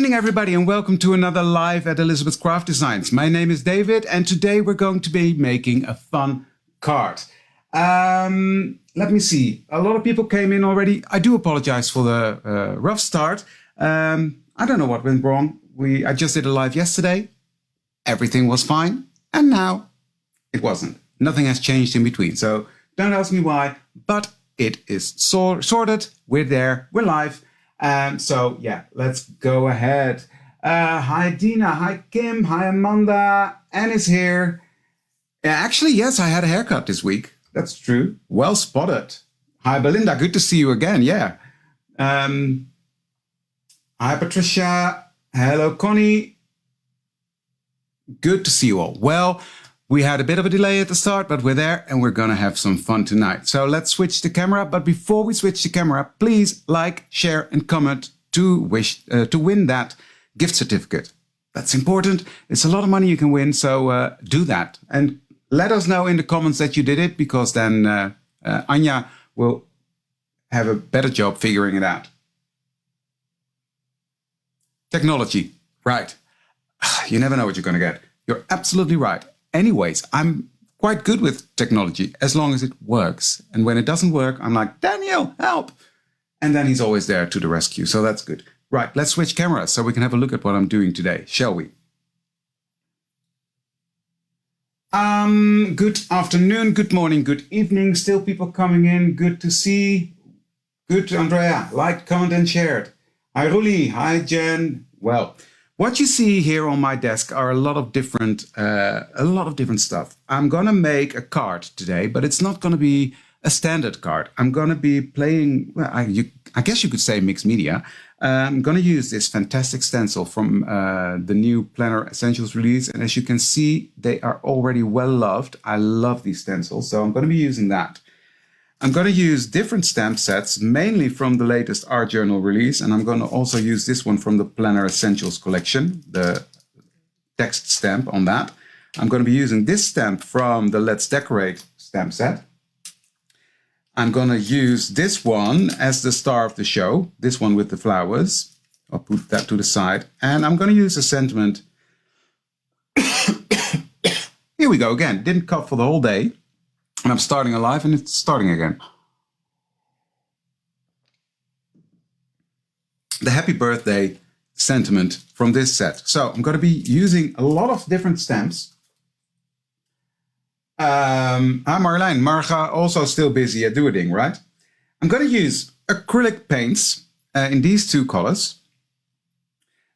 evening, everybody, and welcome to another live at Elizabeth's Craft Designs. My name is David, and today we're going to be making a fun card. Let me see. A lot of people came in already. I do apologize for the rough start. I don't know what went wrong. I just did a live yesterday. Everything was fine, and now it wasn't. Nothing has changed in between, so don't ask me why, but it is sorted. We're there. We're live. So yeah, let's go ahead. Hi Dina, hi Kim, hi Amanda. Anne is here. Actually, yes, I had a haircut this week. That's true. Well spotted. Hi Belinda, good to see you again. Yeah. Hi Patricia. Hello Connie. Good to see you all. Well, we had a bit of a delay at the start, but we're there and we're going to have some fun tonight. So let's switch the camera. But before we switch the camera, please like, share and comment to win that gift certificate. That's important. It's a lot of money you can win. So do that. And let us know in the comments that you did it, because then Anja will have a better job figuring it out. Technology. Right. You never know what you're going to get. You're absolutely right. Anyways, I'm quite good with technology as long as it works. And when it doesn't work, I'm like, Daniel, help. And then he's always there to the rescue. So that's good. Right, let's switch cameras so we can have a look at what I'm doing today, shall we? Good afternoon, good morning, good evening. Still people coming in. Good to see. Good, Andrea. Like, comment and shared. Hi, Ruli. Hi, Jen. Well, what you see here on my desk are a lot of different stuff. I'm gonna make a card today, but it's not gonna be a standard card. I'm gonna be playing. Well, I guess you could say mixed media. I'm gonna use this fantastic stencil from the new Planner Essentials release, and as you can see, they are already well loved. I love these stencils, so I'm gonna be using that. I'm going to use different stamp sets, mainly from the latest Art Journal release, and I'm going to also use this one from the Planner Essentials collection, the text stamp on that. I'm going to be using this stamp from the Let's Decorate stamp set. I'm going to use this one as the star of the show, this one with the flowers. I'll put that to the side, and I'm going to use a sentiment. Here we go again. Didn't cough for the whole day. And I'm starting a live and it's starting again. The happy birthday sentiment from this set. So I'm going to be using a lot of different stamps. Hi Marjolein. Marga also still busy at doing, right? I'm going to use acrylic paints in these two colors.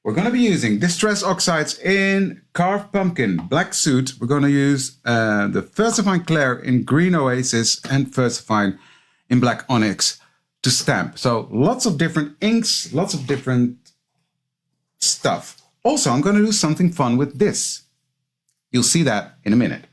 We're going to be using Distress Oxides in Carved Pumpkin, Black Suit. We're going to use the Versifine Clair in Green Oasis and Versifine in Black Onyx to stamp. So lots of different inks, lots of different stuff. Also, I'm going to do something fun with this. You'll see that in a minute.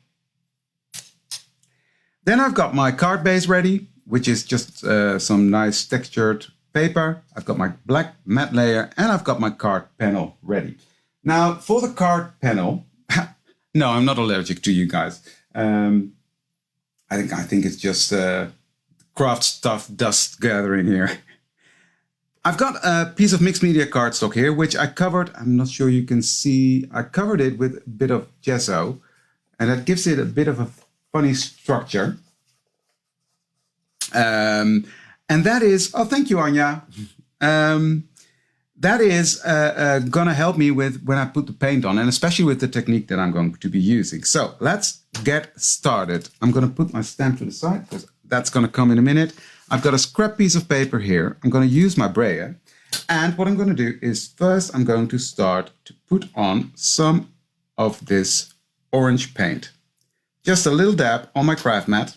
Then I've got my card base ready, which is just some nice textured paper. I've got my black matte layer and I've got my card panel ready. Now for the card panel, no, I'm not allergic to you guys. I think it's just craft stuff dust gathering here. I've got a piece of mixed media cardstock here, which I covered. I'm not sure you can see. I covered it with a bit of gesso, and that gives it a bit of a funny structure. And that is, oh, thank you, Anja. That is going to help me with when I put the paint on, and especially with the technique that I'm going to be using. So let's get started. I'm going to put my stamp to the side because that's going to come in a minute. I've got a scrap piece of paper here. I'm going to use my brayer. And what I'm going to do is first I'm going to start to put on some of this orange paint. Just a little dab on my craft mat.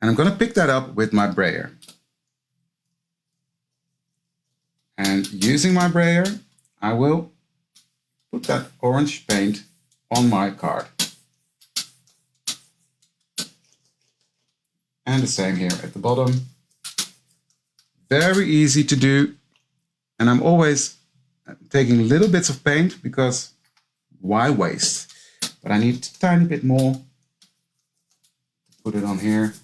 And I'm going to pick that up with my brayer. And using my brayer, I will put that orange paint on my card. And the same here at the bottom. Very easy to do. And I'm always taking little bits of paint because why waste? But I need a tiny bit more. Put it on here.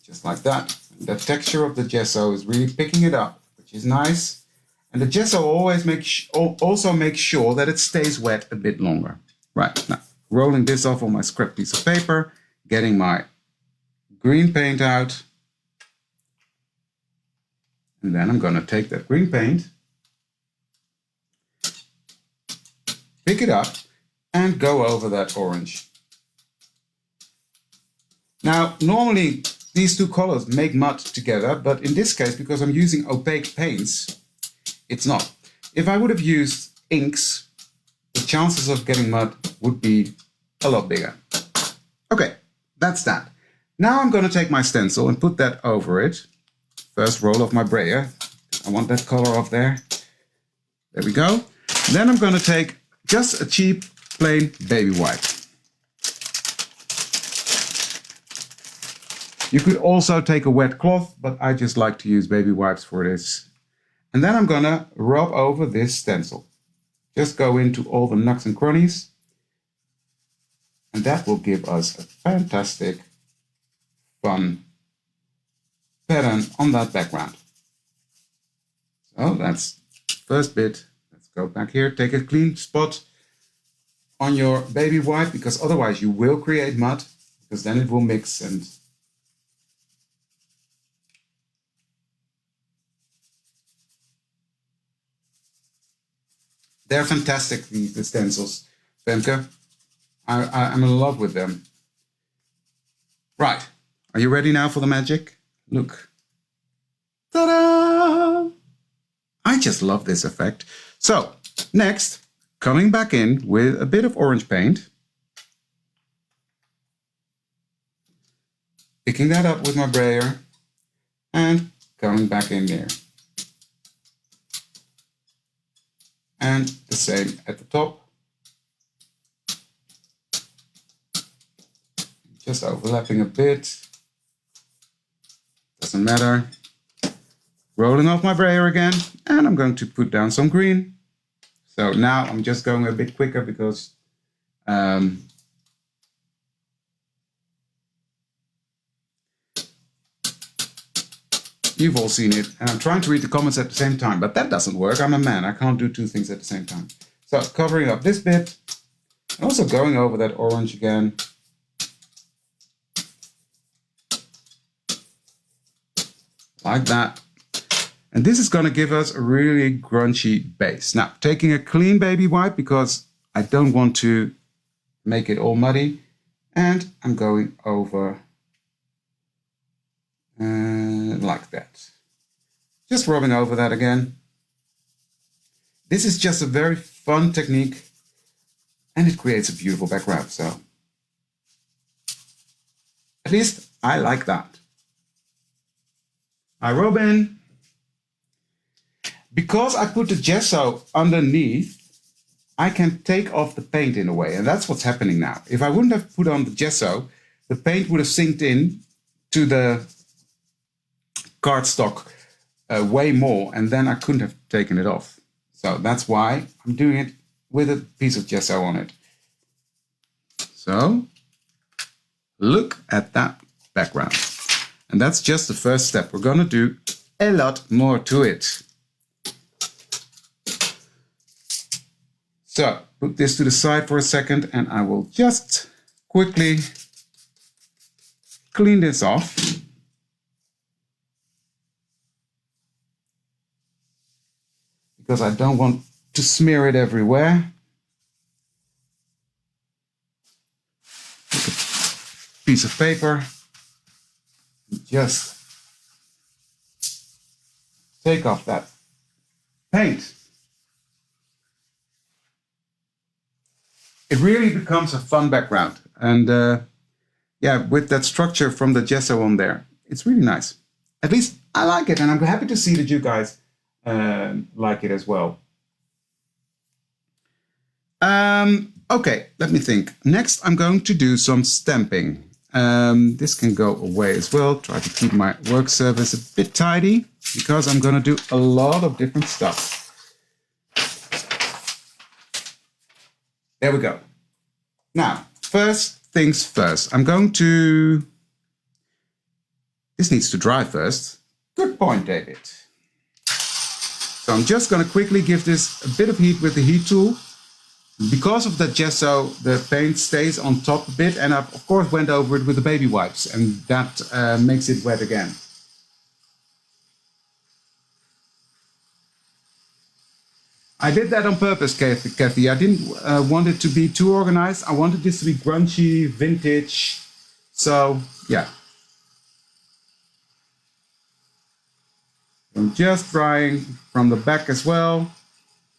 Just like that. The texture of the gesso is really picking it up, which is nice. And the gesso also makes sure that it stays wet a bit longer. Right, now rolling this off on my scrap piece of paper, getting my green paint out. And then I'm going to take that green paint, pick it up, and go over that orange. Now, normally these two colors make mud together, but in this case, because I'm using opaque paints, it's not. If I would have used inks, the chances of getting mud would be a lot bigger. Okay, that's that. Now I'm going to take my stencil and put that over it. First, roll off my brayer. I want that color off there. There we go. Then I'm going to take just a cheap, plain baby wipe. You could also take a wet cloth, but I just like to use baby wipes for this. And then I'm going to rub over this stencil. Just go into all the nooks and crannies. And that will give us a fantastic, fun pattern on that background. So that's the first bit. Let's go back here. Take a clean spot on your baby wipe, because otherwise you will create mud, because then it will mix. And they're fantastic, the stencils, Femke. I'm in love with them. Right, are you ready now for the magic? Look. Ta-da! I just love this effect. So, next, coming back in with a bit of orange paint. Picking that up with my brayer and coming back in there. And the same at the top. Just overlapping a bit. Doesn't matter. Rolling off my brayer again, and I'm going to put down some green. So now I'm just going a bit quicker because you've all seen it, and I'm trying to read the comments at the same time, but that doesn't work. I'm a man, I can't do two things at the same time. So covering up this bit, and also going over that orange again. Like that. And this is going to give us a really grunchy base. Now, taking a clean baby wipe because I don't want to make it all muddy. And I'm going over like that. Just rubbing over that again. This is just a very fun technique and it creates a beautiful background. So at least I like that. Hi, Robin. Because I put the gesso underneath, I can take off the paint in a way, and that's what's happening now. If I wouldn't have put on the gesso, the paint would have sinked in to the cardstock way more, and then I couldn't have taken it off. So that's why I'm doing it with a piece of gesso on it. So look at that background. And that's just the first step. We're going to do a lot more to it. So put this to the side for a second and I will just quickly clean this off. Because I don't want to smear it everywhere. Take a piece of paper. Just take off that paint. It really becomes a fun background. And yeah, with that structure from the gesso on there, it's really nice. At least I like it, and I'm happy to see that you guys like it as well. Okay, let me think. Next, I'm going to do some stamping. This can go away as well. Try to keep my work surface a bit tidy because I'm going to do a lot of different stuff. There we go. Now, first things first. I'm going to... This needs to dry first. Good point, David. So I'm just going to quickly give this a bit of heat with the heat tool. Because of the gesso, the paint stays on top a bit, and I of course went over it with the baby wipes, and that makes it wet again. I did that on purpose, Kathy. I didn't want it to be too organized. I wanted this to be grungy, vintage. So, yeah. I'm just drying from the back as well.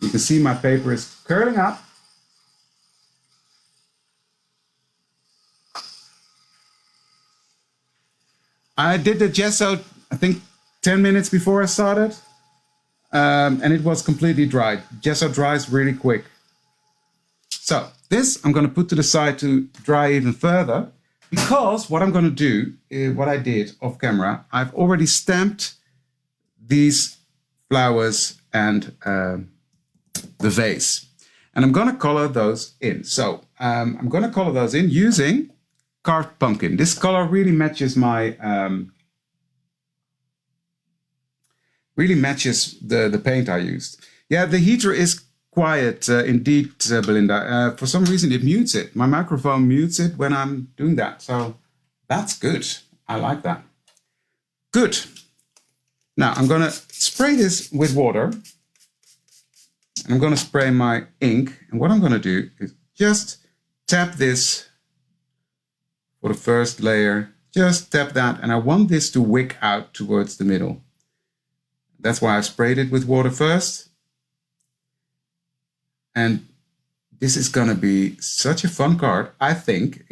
You can see my paper is curling up. I did the gesso, I think, 10 minutes before I started. And it was completely dry. Gesso dries really quick. So this I'm going to put to the side to dry even further, because what I'm going to do, what I did off camera, I've already stamped these flowers and the vase. And I'm going to color those in. So I'm going to color those in using carved pumpkin. This color really matches my the paint I used. Yeah, the heater is quiet indeed, Belinda. For some reason it mutes it. My microphone mutes it when I'm doing that. So that's good. I like that. Good. Now I'm going to spray this with water. And I'm going to spray my ink. And what I'm going to do is just tap this for the first layer. Just tap that. And I want this to wick out towards the middle. That's why I've sprayed it with water first. And this is going to be such a fun card. I think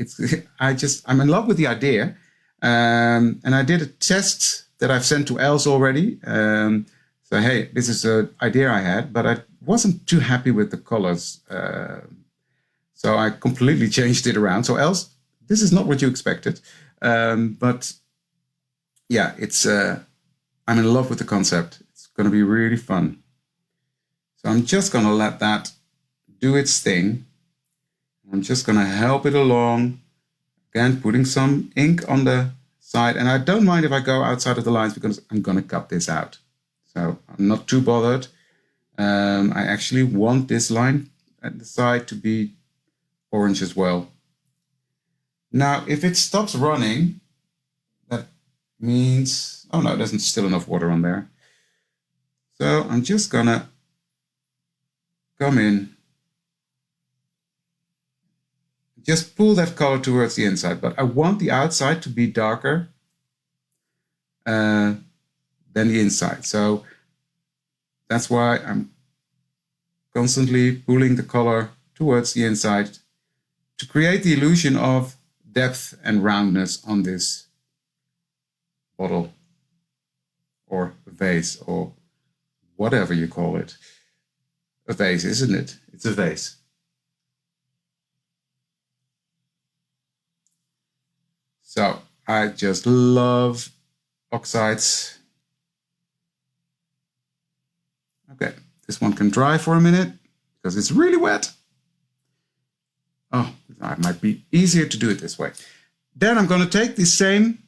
I'm in love with the idea. And I did a test that I've sent to Els already. So, hey, this is an idea I had, but I wasn't too happy with the colors. So I completely changed it around. So Els, this is not what you expected. But yeah, I'm in love with the concept. It's going to be really fun. So I'm just going to let that do its thing. I'm just going to help it along. Again, putting some ink on the side. And I don't mind if I go outside of the lines because I'm going to cut this out. So I'm not too bothered. I actually want this line at the side to be orange as well. Now, if it stops running, that means, oh no, there's still enough water on there. So I'm just gonna come in, just pull that color towards the inside, but I want the outside to be darker than the inside. So that's why I'm constantly pulling the color towards the inside to create the illusion of depth and roundness on this bottle or vase or whatever you call it. A vase, isn't it? It's a vase. So I just love oxides. Okay, this one can dry for a minute because it's really wet. Oh, it might be easier to do it this way. Then I'm going to take this same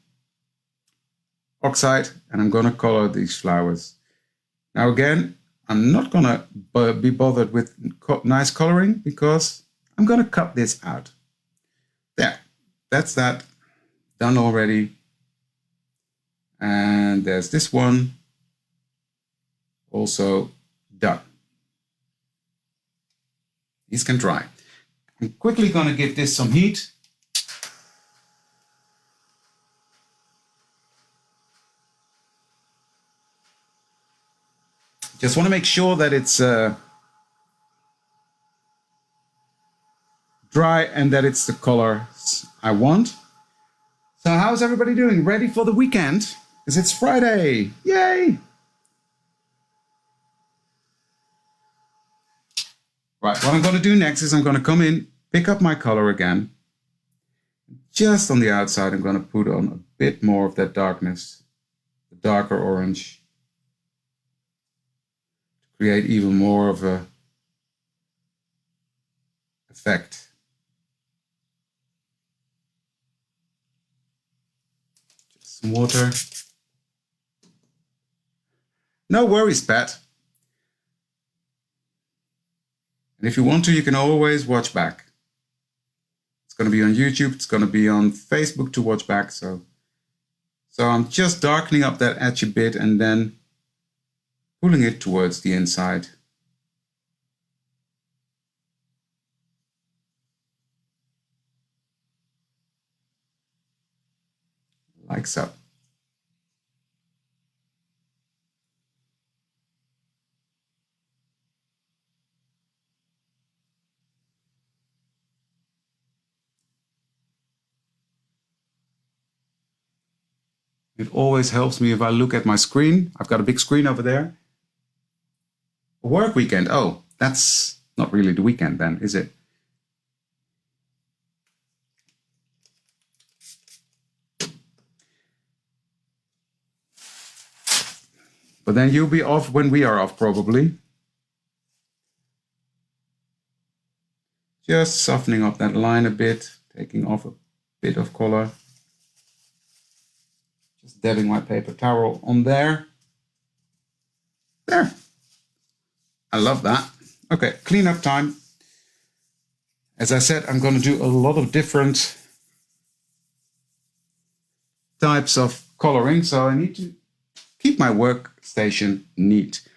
oxide and I'm going to color these flowers. Now again, I'm not going to be bothered with nice coloring because I'm going to cut this out. There, that's that. Done already. And there's this one. Also done. These can dry. I'm quickly going to give this some heat. Just want to make sure that it's dry and that it's the colors I want. So how's everybody doing? Ready for the weekend? Because it's Friday. Yay! Right, what I'm going to do next is I'm going to come in, pick up my color again. Just on the outside, I'm going to put on a bit more of that darkness, the darker orange, to create even more of a effect. Just some water. No worries, Pat. And if you want to, you can always watch back. It's going to be on YouTube. It's going to be on Facebook to watch back. So I'm just darkening up that edge a bit and then pulling it towards the inside. Like so. It always helps me if I look at my screen. I've got a big screen over there. A work weekend. Oh, that's not really the weekend then, is it? But then you'll be off when we are off, probably. Just softening up that line a bit, taking off a bit of color. Just dabbing my paper towel on there. There. I love that. Okay, cleanup time. As I said, I'm going to do a lot of different types of coloring, so I need to keep my workstation neat.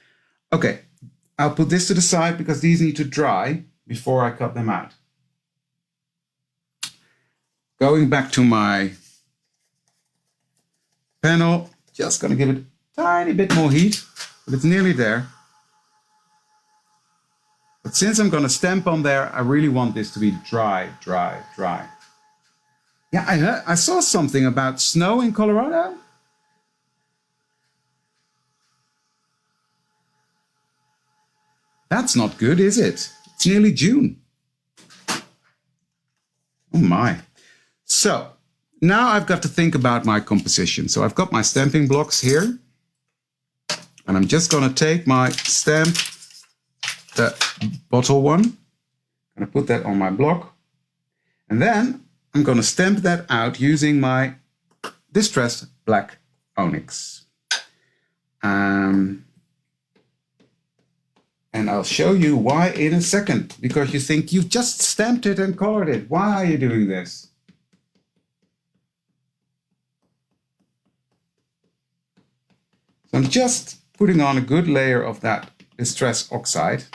Okay, I'll put this to the side because these need to dry before I cut them out. Going back to my panel, just going to give it a tiny bit more heat, but it's nearly there. But since I'm going to stamp on there, I really want this to be dry, dry, dry. Yeah, I saw something about snow in Colorado. That's not good, is it? It's nearly June. Oh my. So now I've got to think about my composition. So I've got my stamping blocks here. And I'm just going to take my stamp, the bottle one. I'm going to put that on my block. And then I'm going to stamp that out using my distressed black onyx. And I'll show you why in a second, because you think you've just stamped it and colored it. Why are you doing this? So I'm just putting on a good layer of that distress oxide,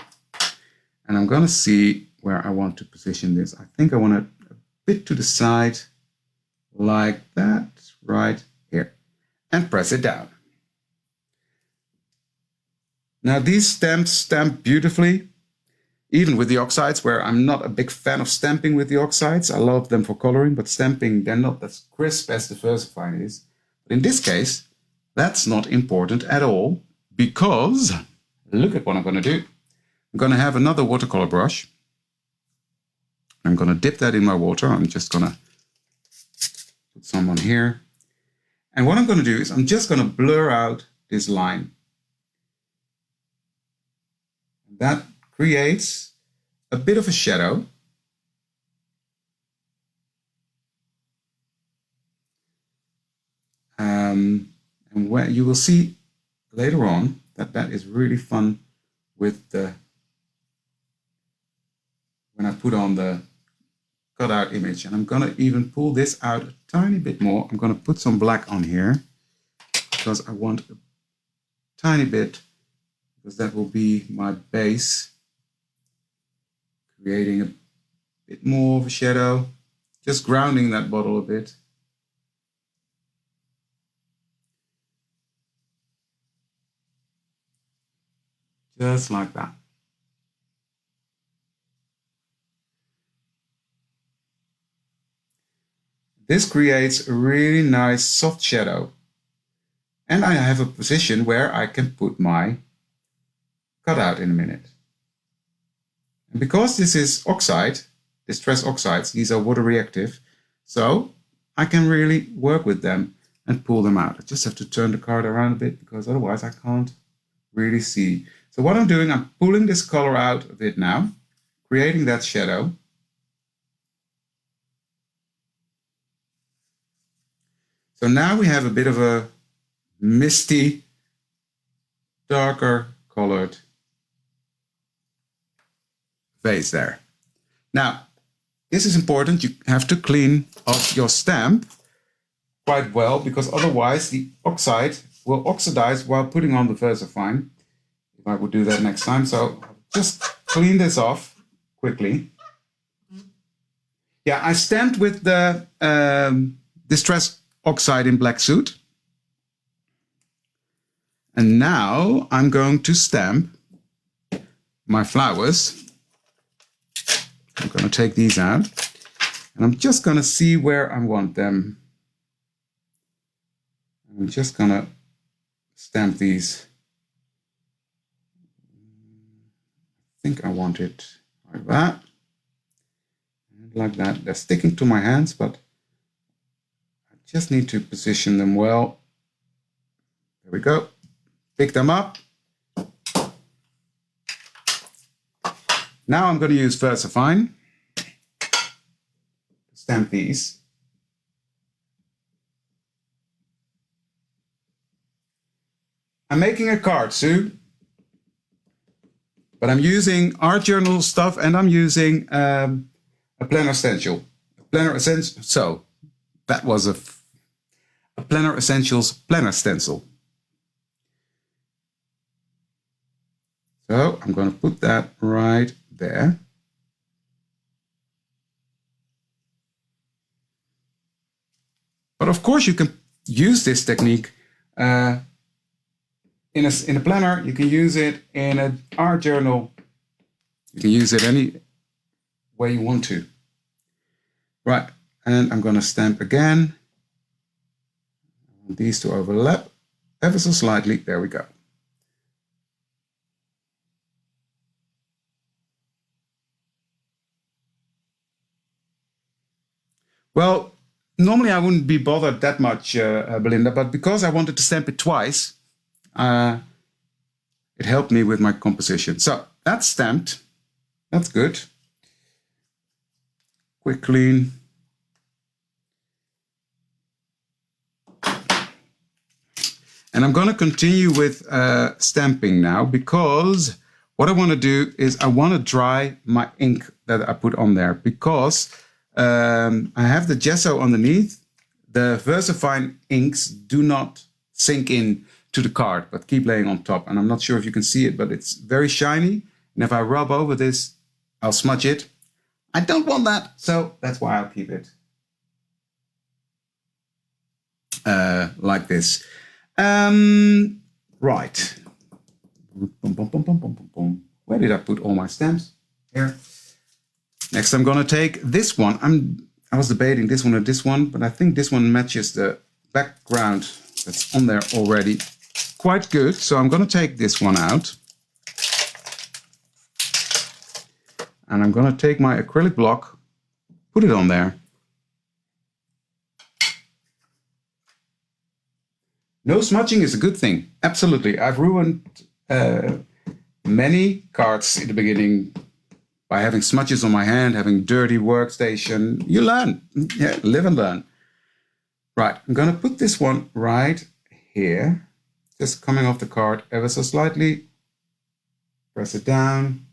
and I'm going to see where I want to position this. I think I want it a bit to the side, like that, right here, and press it down. Now these stamps stamp beautifully, even with the oxides, where I'm not a big fan of stamping with the oxides. I love them for coloring, but stamping, they're not as crisp as the VersaFine is. But in this case, that's not important at all, because look at what I'm going to do. I'm going to have another watercolor brush. I'm going to dip that in my water. I'm just going to put some on here. And what I'm going to do is I'm just going to blur out this line. That creates a bit of a shadow. And where you will see later on that is really fun with the, when I put on the cutout image. And I'm going to even pull this out a tiny bit more. I'm going to put some black on here because I want a tiny bit, because that will be my base, creating a bit more of a shadow, just grounding that bottle a bit. Just like that. This creates a really nice soft shadow. And I have a position where I can put my cutout in a minute. And because this is oxide, distress oxides, these are water reactive, so I can really work with them and pull them out. I just have to turn the card around a bit because otherwise I can't really see. So what I'm doing, I'm pulling this color out a bit now, creating that shadow. So now we have a bit of a misty, darker colored base there. Now, this is important. You have to clean off your stamp quite well, because otherwise the oxide will oxidize while putting on the VersaFine. If I would do that next time. So just clean this off quickly. Yeah, I stamped with the Distress Oxide in Black Soot. And now I'm going to stamp my flowers. I'm going to take these out. And I'm just going to see where I want them. I'm just going to stamp these. I think I want it like that. And like that. They're sticking to my hands, but I just need to position them well. There we go. Pick them up. Now I'm going to use VersaFine to stamp these. I'm making a card, Sue, but I'm using art journal stuff, and I'm using a planner stencil. So that was a Planner Essentials planner stencil. So I'm going to put that right there. But of course you can use this technique in a planner. You can use it in an art journal. You can use it any way you want to. Right, and I'm going to stamp again. I want these to overlap ever so slightly. There we go. Well, normally I wouldn't be bothered that much, Belinda, but because I wanted to stamp it twice, it helped me with my composition. So that's stamped. That's good. Quick clean. And I'm going to continue with stamping now, because what I want to do is I want to dry my ink that I put on there, because I have the gesso underneath. The VersaFine inks do not sink in to the card, but keep laying on top. And I'm not sure if you can see it, but it's very shiny. And if I rub over this, I'll smudge it. I don't want that, so that's why I'll keep it like this. Right. Where did I put all my stamps? Here. Next, I'm going to take this one. I was debating this one or this one, but I think this one matches the background that's on there already quite good. So I'm going to take this one out. And I'm going to take my acrylic block, put it on there. No smudging is a good thing. Absolutely. I've ruined many cards in the beginning by having smudges on my hand, having dirty workstation. You learn. Yeah, live and learn. Right, I'm going to put this one right here. Just coming off the card ever so slightly. Press it down.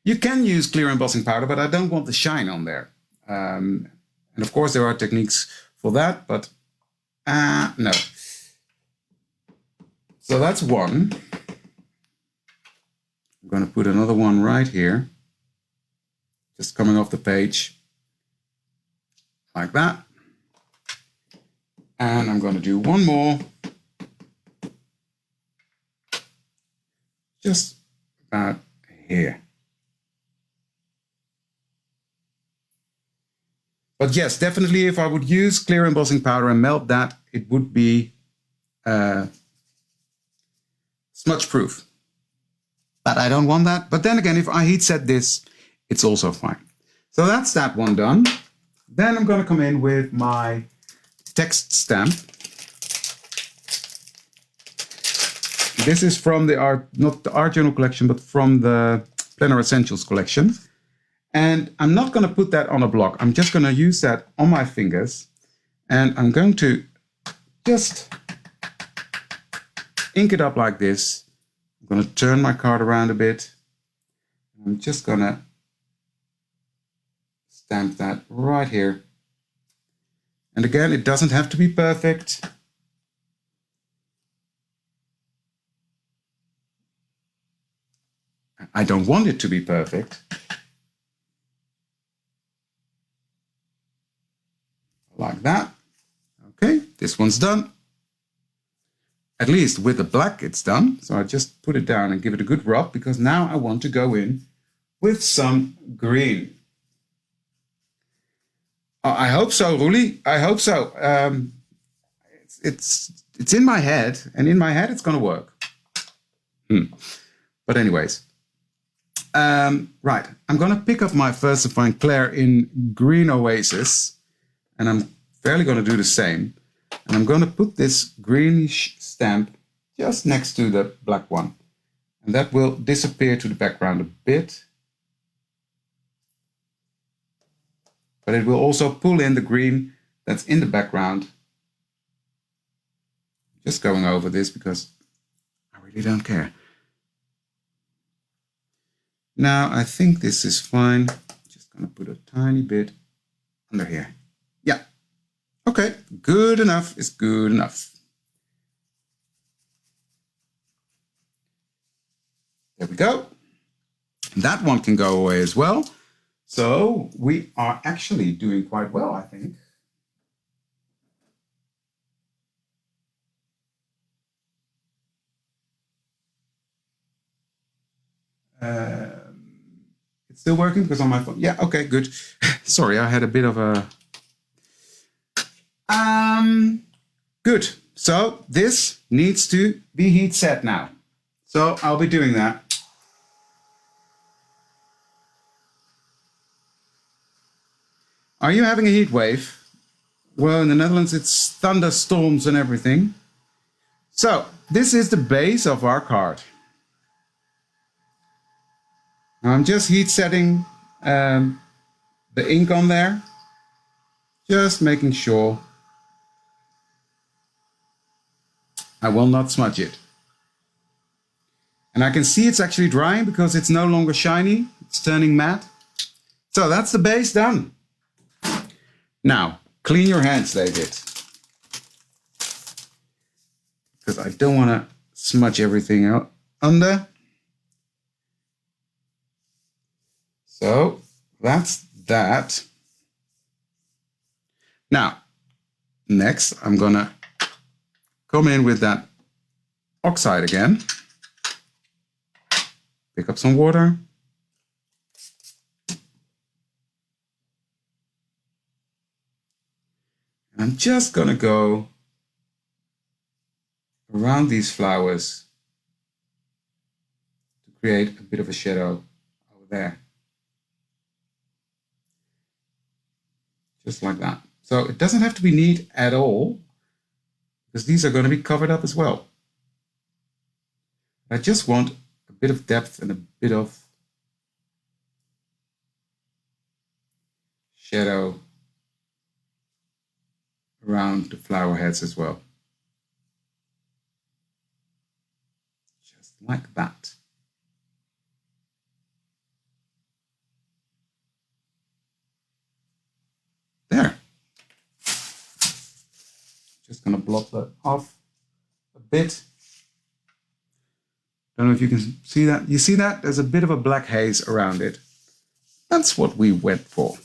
You can use clear embossing powder, but I don't want the shine on there. And of course there are techniques for that, but no. So that's one. I'm going to put another one right here, just coming off the page, like that. And I'm going to do one more, just about here. But yes, definitely if I would use clear embossing powder and melt that, it would be smudge proof. But I don't want that. But then again, if I heat set this, it's also fine. So that's that one done. Then I'm going to come in with my text stamp. This is from the art, not the art journal collection, but from the Planner Essentials collection. And I'm not going to put that on a block. I'm just going to use that on my fingers. And I'm going to just ink it up like this. I'm going to turn my card around a bit. I'm just gonna stamp that right here. And again, it doesn't have to be perfect. I don't want it to be perfect. Like that. Okay, this one's done. At least with the black it's done. So I just put it down and give it a good rub, because now I want to go in with some green. I hope so, Ruli. I hope so. It's in my head, and in my head it's going to work. But anyways. Right, I'm going to pick up my VersaFine Clair in Green Oasis, and I'm fairly going to do the same. And I'm going to put this greenish stamp just next to the black one. And that will disappear to the background a bit. But it will also pull in the green that's in the background. Just going over this because I really don't care. Now I think this is fine. Just going to put a tiny bit under here. Yeah. Okay, good enough is good enough. There we go. That one can go away as well. So we are actually doing quite well, I think. It's still working because on my phone. Yeah, okay, good. Sorry, I had a bit of a... Good. So this needs to be heat set now. So I'll be doing that. Are you having a heat wave? Well, in the Netherlands, it's thunderstorms and everything. So this is the base of our card. Now I'm just heat setting the ink on there. Just making sure I will not smudge it. And I can see it's actually drying because it's no longer shiny. It's turning matte. So that's the base done. Now, clean your hands, David. Because I don't want to smudge everything out under. So that's that. Now, next I'm gonna come in with that oxide again. Pick up some water. And I'm just gonna go around these flowers to create a bit of a shadow over there. Just like that. So it doesn't have to be neat at all, because these are going to be covered up as well. I just want a bit of depth and a bit of shadow around the flower heads as well. Just like that. There. Just going to blot that off a bit. Don't know if you can see that. You see that? There's a bit of a black haze around it. That's what we went for.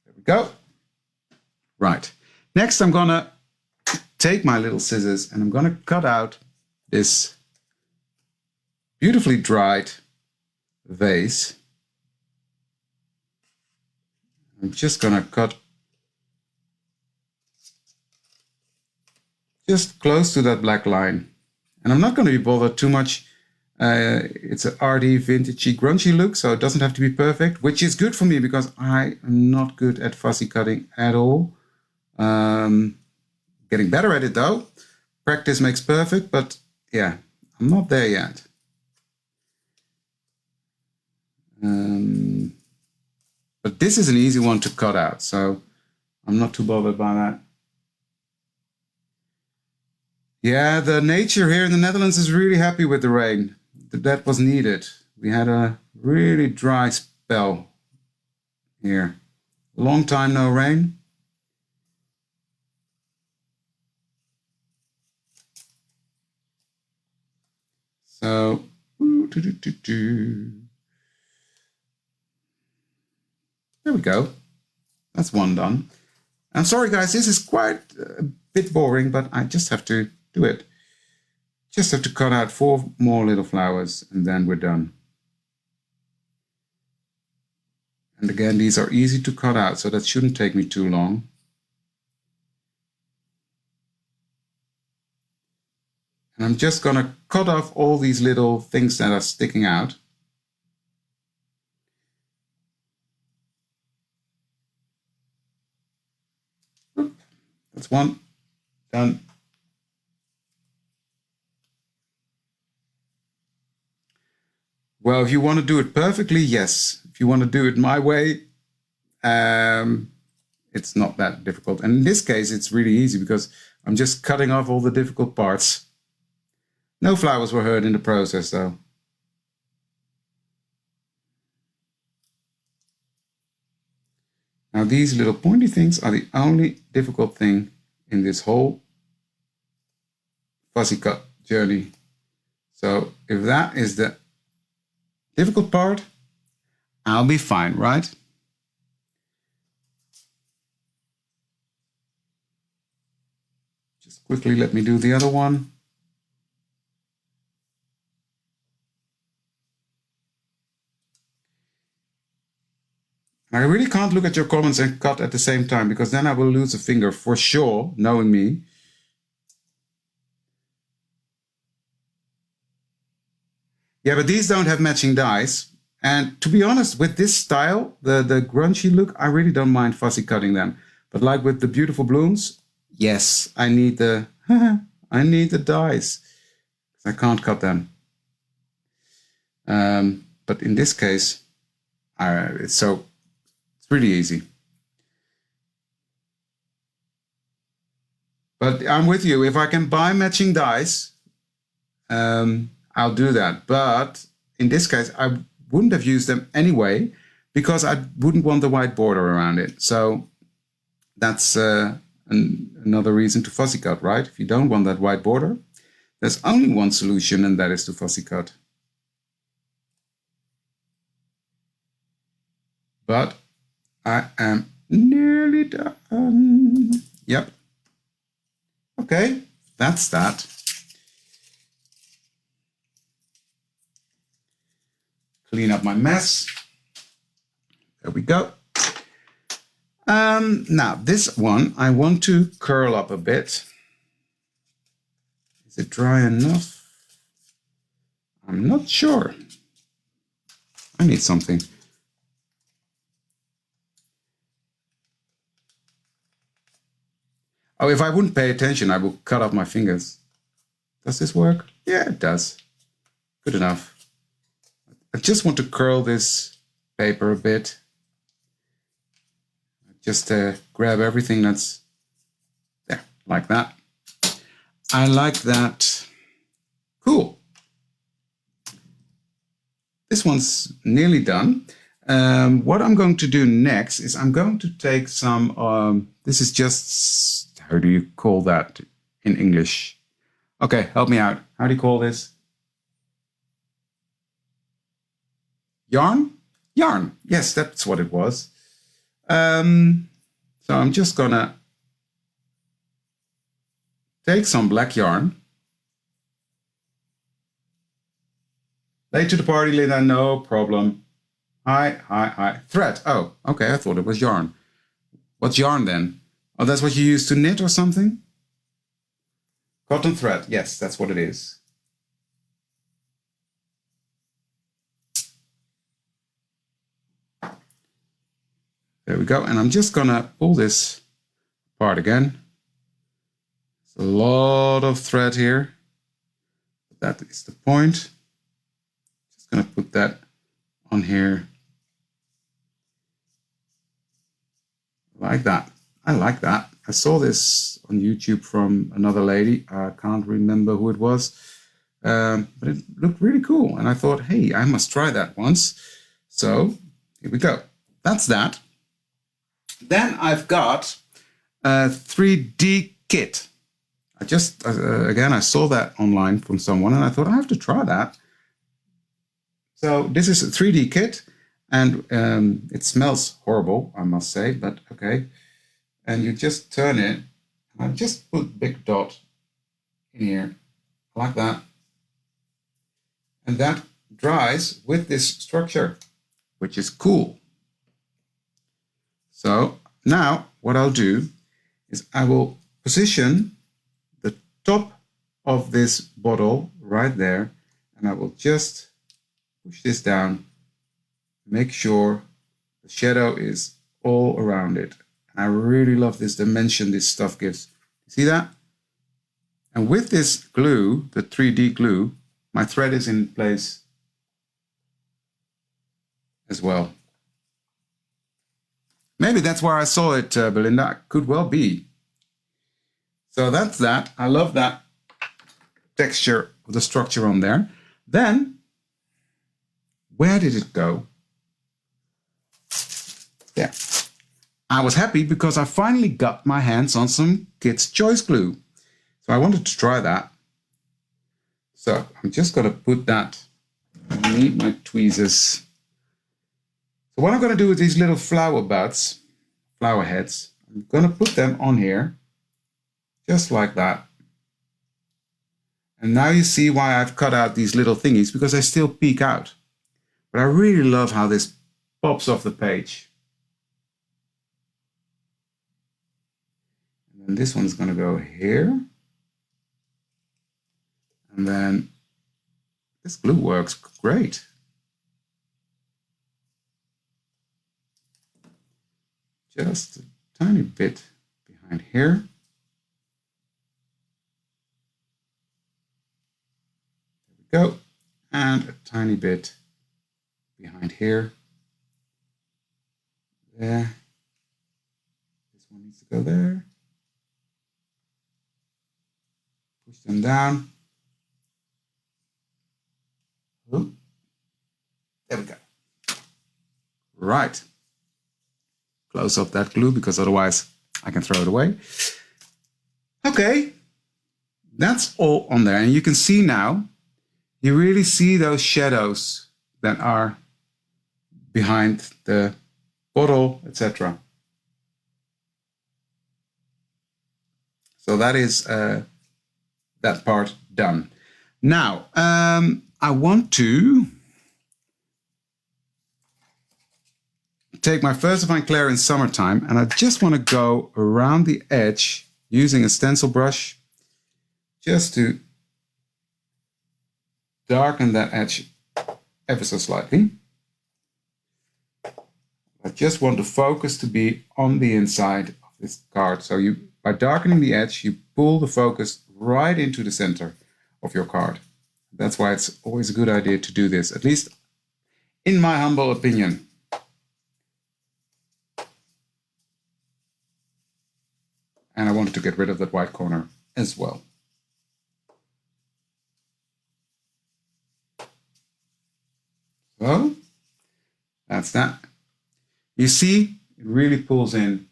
There we go. Right. Next, I'm going to take my little scissors and I'm going to cut out this beautifully dried vase. I'm just going to cut just close to that black line. And I'm not going to be bothered too much. It's an arty, vintagey, grunchy look, so it doesn't have to be perfect, which is good for me because I am not good at fussy cutting at all. Getting better at it though. Practice makes perfect, but yeah, I'm not there yet. But this is an easy one to cut out, so I'm not too bothered by that. Yeah, the nature here in the Netherlands is really happy with the rain. That was needed. We had a really dry spell here. Long time no rain. So, there we go. That's one done. I'm sorry, guys, this is quite a bit boring, but I just have to do it. Just have to cut out 4 more little flowers, and then we're done. And again, these are easy to cut out, so that shouldn't take me too long. And I'm just going to cut off all these little things that are sticking out. Oop, that's one. Done. Well, if you want to do it perfectly, yes. If you want to do it my way, it's not that difficult. And in this case, it's really easy because I'm just cutting off all the difficult parts. No flowers were hurt in the process, though. Now, these little pointy things are the only difficult thing in this whole fuzzy cut journey. So if that is the difficult part, I'll be fine, right? Just quickly let me do the other one. I really can't look at your comments and cut at the same time, because then I will lose a finger for sure, knowing me. Yeah, but these don't have matching dies. And to be honest, with this style, the Grunchy look, I really don't mind fussy cutting them. But like with the beautiful blooms, yes, I need the I need the dies. I can't cut them. But in this case, it's really easy. But I'm with you. If I can buy matching dies, I'll do that. But in this case, I wouldn't have used them anyway, because I wouldn't want the white border around it. So that's another reason to fussy cut, right? If you don't want that white border, there's only one solution, and that is to fussy cut. But I am nearly done. Yep. Okay, that's that. Clean up my mess. There we go. Now, this one, I want to curl up a bit. Is it dry enough? I'm not sure. I need something. Oh, if I wouldn't pay attention, I would cut off my fingers. Does this work? Yeah, it does. Good enough. I just want to curl this paper a bit. Just grab everything that's there, like that. I like that. Cool. This one's nearly done. What I'm going to do next is I'm going to take some, this is just, how do you call that in English? Okay, help me out. How do you call this? Yarn? Yarn. Yes, that's what it was. So I'm just gonna take some black yarn. Late to the party, Linda, no problem. Hi. Thread. Oh, okay, I thought it was yarn. What's yarn then? Oh, that's what you use to knit or something? Cotton thread. Yes, that's what it is. There we go. And I'm just gonna pull this apart again. There's a lot of thread here. That is the point. Just gonna put that on here. Like that. I like that. I saw this on YouTube from another lady. I can't remember who it was, but it looked really cool. And I thought, hey, I must try that once. So here we go. That's that. Then I've got a 3D kit. I just, again, I saw that online from someone and I thought I have to try that. So this is a 3D kit and it smells horrible, I must say, but okay. And you just turn it. I just put big dot in here like that. And that dries with this structure, which is cool. So now what I'll do is I will position the top of this bottle right there, and I will just push this down, make sure the shadow is all around it. And I really love this dimension this stuff gives. See that? And with this glue, the 3D glue, my thread is in place as well. Maybe that's where I saw it, Belinda. Could well be. So that's that. I love that texture of the structure on there. Then, where did it go? There. I was happy because I finally got my hands on some Kids' Choice glue. So I wanted to try that. So I'm just going to put that. I need my tweezers. So what I'm going to do with these little flower buds, flower heads, I'm going to put them on here, just like that. And now you see why I've cut out these little thingies, because they still peek out. But I really love how this pops off the page. And then this one's going to go here. And then this glue works great. Just a tiny bit behind here. There we go. And a tiny bit behind here. There. This one needs to go there. Push them down. Oop. There we go. Right. Close up that glue because otherwise I can throw it away. Okay. That's all on there. And you can see now, you really see those shadows that are behind the bottle, etc. So that is that part done. Now, I want to take my First Divine Clair in Summertime, and I just want to go around the edge using a stencil brush just to darken that edge ever so slightly. I just want the focus to be on the inside of this card. So you, by darkening the edge, you pull the focus right into the center of your card. That's why it's always a good idea to do this, at least in my humble opinion. And I wanted to get rid of that white corner as well. So that's that. You see, it really pulls in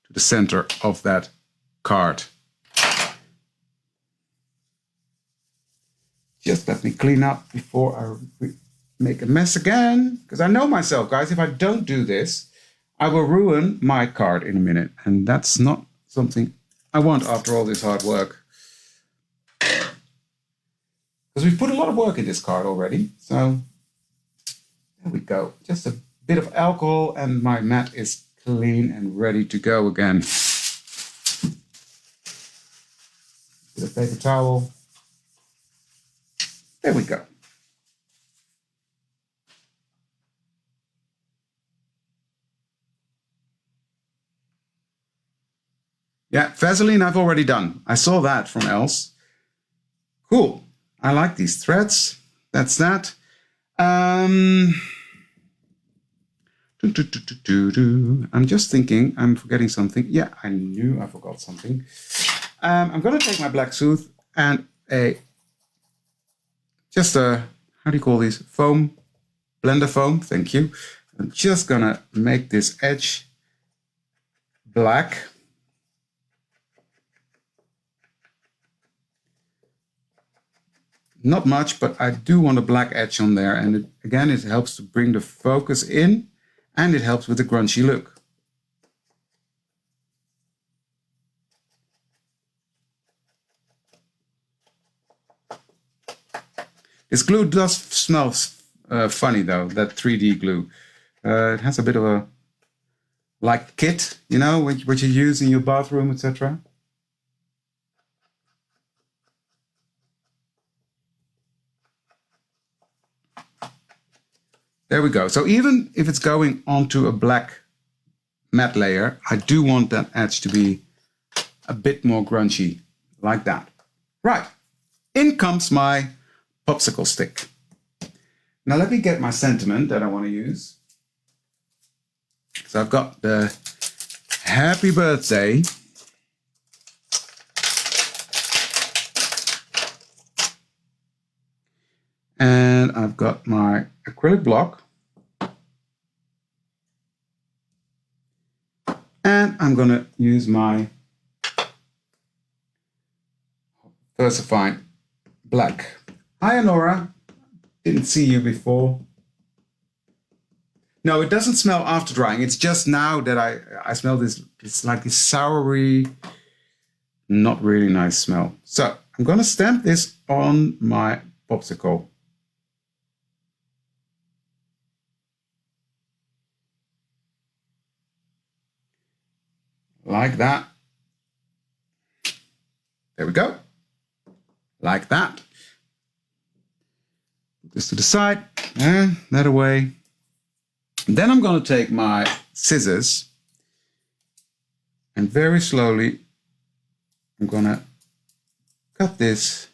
to the center of that card. Just let me clean up before I make a mess again, because I know myself, guys. If I don't do this, I will ruin my card in a minute, and that's not something I want after all this hard work. Because we've put a lot of work in this card already, so there we go. Just a bit of alcohol and my mat is clean and ready to go again. Bit of paper towel. There we go. Yeah, Vaseline I've already done. I saw that from Els. Cool. I like these threads. That's that. I'm just thinking, I'm forgetting something. Yeah, I knew I forgot something. I'm going to take my black soot and just a, how do you call these? Foam, blender foam, thank you. I'm just going to make this edge black. Not much, but I do want a black edge on there. And again, it helps to bring the focus in and it helps with the grungy look. This glue does smell funny though, that 3D glue. It has a bit of a, like kit, you know, what you use in your bathroom, etc. There we go. So even if it's going onto a black matte layer, I do want that edge to be a bit more grungy, like that. Right, in comes my popsicle stick. Now let me get my sentiment that I want to use. So I've got the happy birthday. And I've got my acrylic block. And I'm going to use my VersaFine black. Hi, Anora. Didn't see you before. No, it doesn't smell after drying. It's just now that I smell this. It's like this soury, not really nice smell. So I'm going to stamp this on my popsicle. Like that. There we go. Like that. Put this to the side and that away. Then I'm going to take my scissors and very slowly I'm going to cut this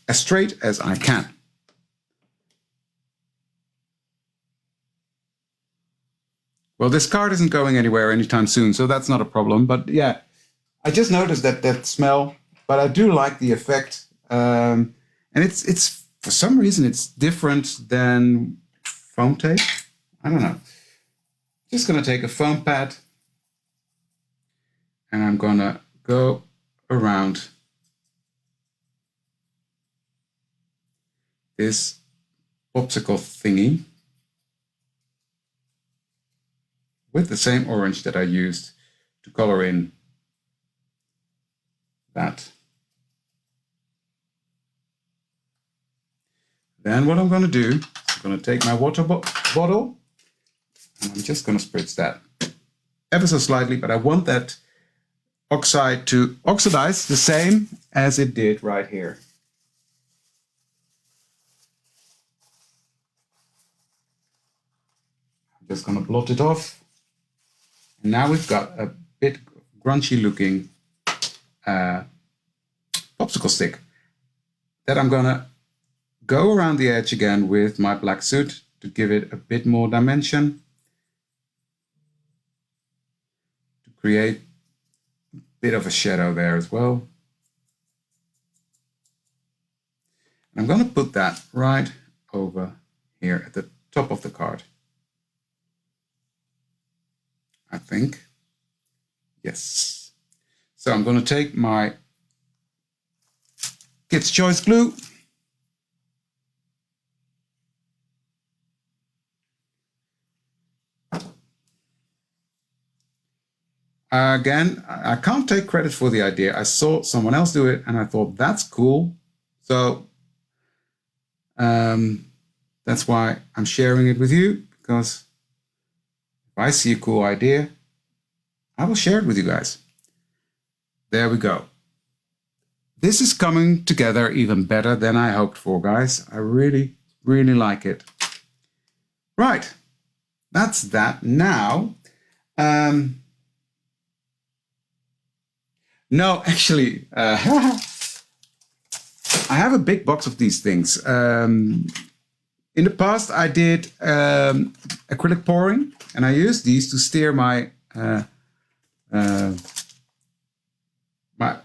as straight as I can. Well, this card isn't going anywhere anytime soon, so that's not a problem. But yeah, I just noticed that smell, but I do like the effect. And it's for some reason, it's different than foam tape. I don't know. Just going to take a foam pad and I'm going to go around this popsicle thingy with the same orange that I used to color in that. Then what I'm going to do, I'm going to take my water bottle and I'm just going to spritz that ever so slightly, but I want that oxide to oxidize the same as it did right here. I'm just going to blot it off. And now we've got a bit grunchy looking popsicle stick that I'm going to go around the edge again with my black soot to give it a bit more dimension, to create a bit of a shadow there as well. I'm going to put that right over here at the top of the card. I think. Yes. So I'm going to take my Kids' Choice glue. Again, I can't take credit for the idea. I saw someone else do it and I thought that's cool. So that's why I'm sharing it with you, because if I see a cool idea, I will share it with you guys. There we go. This is coming together even better than I hoped for, guys. I really, really like it. Right, that's that. Now, no, actually, I have a big box of these things. In In the past, I did acrylic pouring, and I used these to steer my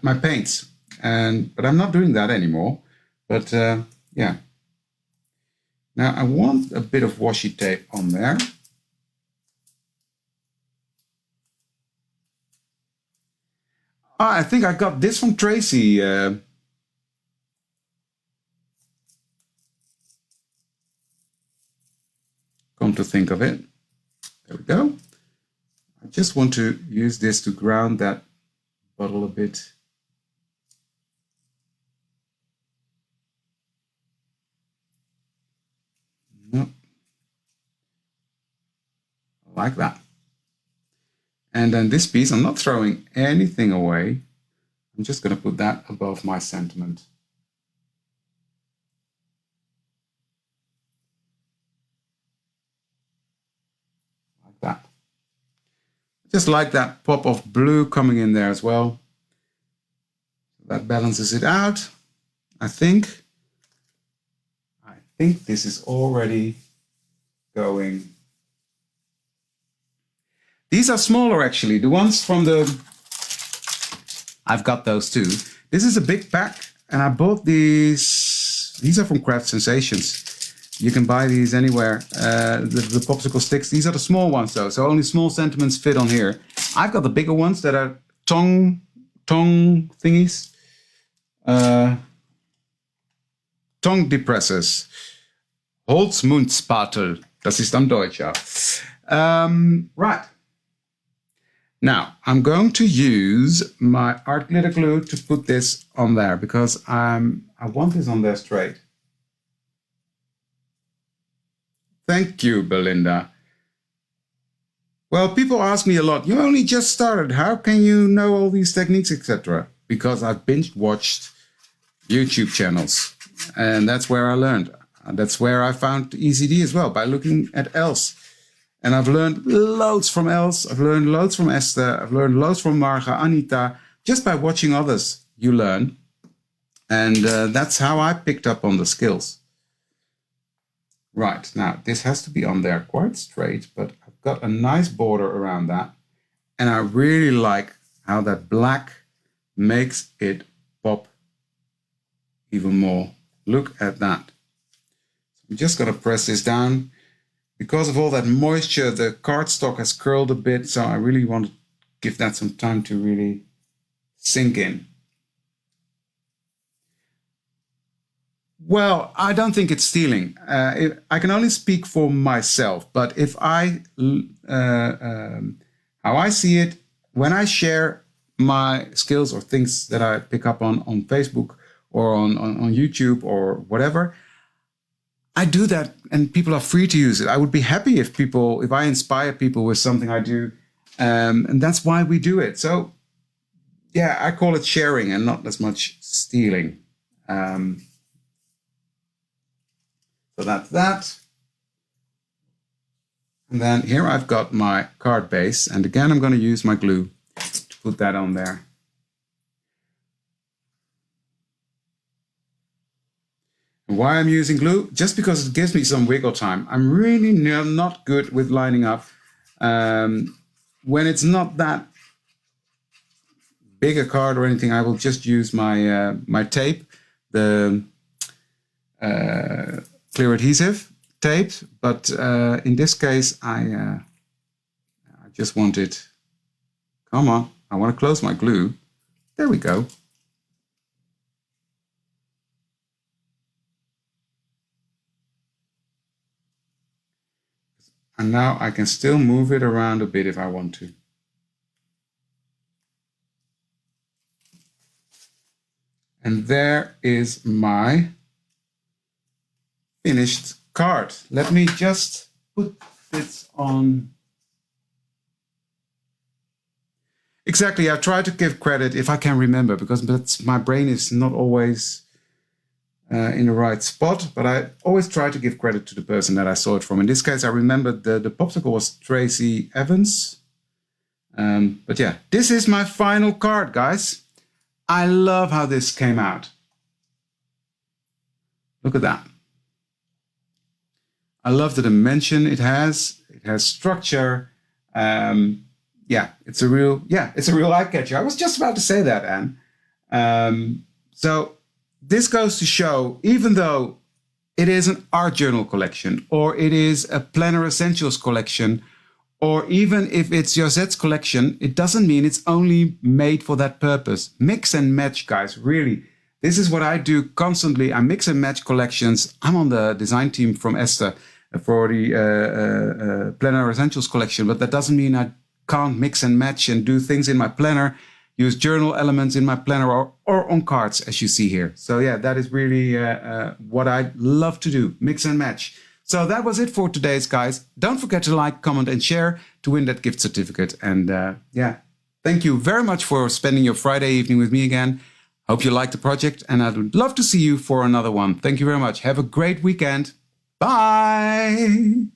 my paints. But I'm not doing that anymore. But yeah. Now I want a bit of washi tape on there. I think I got this from Tracy. Come to think of it. There we go. I just want to use this to ground that bottle a bit. Nope. Like that. And then this piece, I'm not throwing anything away. I'm just going to put that above my sentiment. Like that. Just like that pop of blue coming in there as well. That balances it out. I think this is already going. These are smaller actually. The ones from I've got those too. This is a big pack, and I bought these. These are from Craft Sensations. You can buy these anywhere. The popsicle sticks. These are the small ones though, so only small sentiments fit on here. I've got the bigger ones that are tongue thingies. Tongue depressors. Holzmundspatel. Das ist am Deutsch, ja. Right. Now, I'm going to use my art glitter glue to put this on there because I want this on there straight. Thank you, Belinda. Well, people ask me a lot, you only just started. How can you know all these techniques, etc.? Because I've binge-watched YouTube channels, and that's where I learned. That's where I found ECD as well, by looking at Els. And I've learned loads from Els, I've learned loads from Esther, I've learned loads from Marga, Anita. Just by watching others, you learn. And that's how I picked up on the skills. Right, now this has to be on there quite straight, but I've got a nice border around that. And I really like how that black makes it pop even more. Look at that. I'm just going to press this down. Because of all that moisture, the cardstock has curled a bit, so I really want to give that some time to really sink in. Well, I don't think it's stealing. I can only speak for myself, but if how I see it, when I share my skills or things that I pick up on Facebook or on YouTube or whatever, I do that and people are free to use it. I would be happy if I inspire people with something I do. And that's why we do it. So yeah, I call it sharing and not as much stealing. So that's that. And then here I've got my card base. And again, I'm going to use my glue to put that on there. Why I'm using glue? Just because it gives me some wiggle time. I'm really not good with lining up. When it's not that big a card or anything, I will just use my my tape, the clear adhesive tape. But in this case, I just want it. Come on, I want to close my glue. There we go. And now I can still move it around a bit if I want to. And there is my finished card. Let me just put this on. Exactly, I try to give credit if I can remember, because my brain is not always in the right spot, but I always try to give credit to the person that I saw it from. In this case, I remembered the popsicle was Tracy Evans. But yeah, this is my final card, guys. I love how this came out. Look at that. I love the dimension it has. It has structure. It's a real eye catcher. I was just about to say that, Anne. So this goes to show, even though it is an art journal collection, or it is a Planner Essentials collection, or even if it's Josette's collection, it doesn't mean it's only made for that purpose. Mix and match, guys, really. This is what I do constantly. I mix and match collections. I'm on the design team from Esther for the Planner Essentials collection, but that doesn't mean I can't mix and match and do things in my planner, use journal elements in my planner or on cards, as you see here. So yeah, that is really what I love to do, mix and match. So that was it for today's, guys. Don't forget to like, comment, and share to win that gift certificate. And thank you very much for spending your Friday evening with me again. Hope you liked the project, and I would love to see you for another one. Thank you very much. Have a great weekend. Bye.